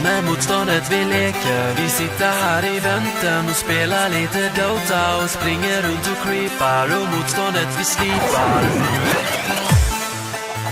med motståndet vi leker. Vi sitter här i väntan och spelar lite Dota och springer runt och creepar och motståndet vi slipar.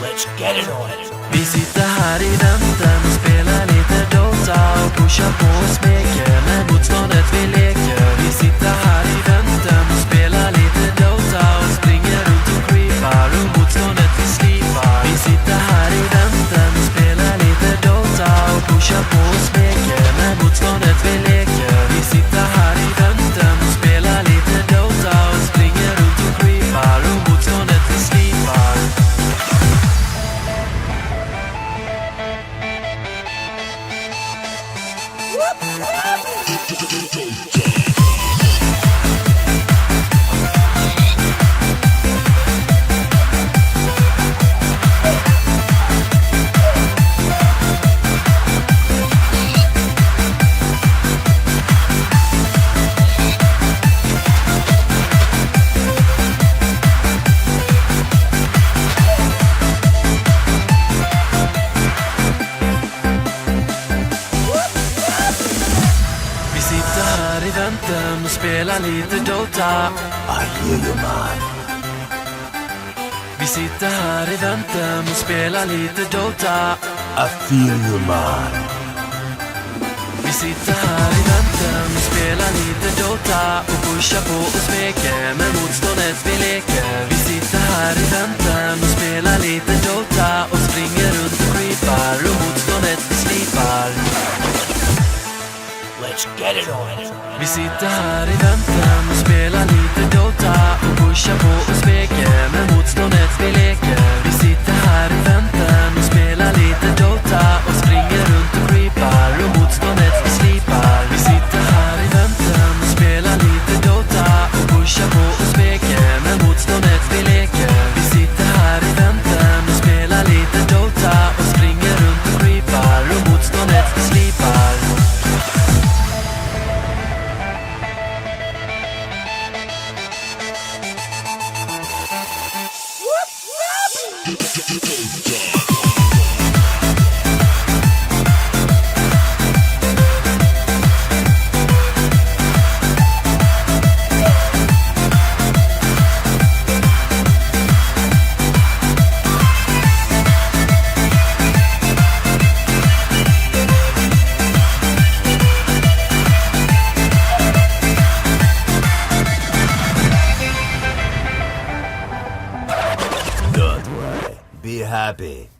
Let's get it on. Vi sitter här i väntan och spelar lite Dota och pushar på och smeker med motståndet vi leker. Vi sitter här i väntan och spelar lite Dota och springer runt och creepar och motståndet vi slipar. Vi sitter här i väntan och spelar lite Dota och pushar på och smeker med motståndet vi leker. Vi sitter här i väntan och spelar lite Dota och springer runt och creepar och motståndet vi slipar. I väntan och spelar lite Dota. I hear you, man. Vi sitter här i väntan och spelar lite Dota. I feel you, man. Vi sitter här i väntan och spelar lite Dota och pushar på och smeker med motståndet vi leker. Vi sitter här i väntan och spelar lite Dota och springer runt och creepar och motståndet vi slipar. Let's get it on. Vi sitter här i väntan och spelar lite Dota och pushar på och smeker med motståndet vi leker. Vi sitter här i väntan och spelar lite Dota och springer runt och creepar och motståndet vi slipar. Vi sitter här i väntan och spelar lite Dota och pushar på och smeker med motståndet vi leker. Vi sitter här i väntan och spelar lite Dota och springer runt och creepar och motståndet vi slipar. Don't worry. Be happy.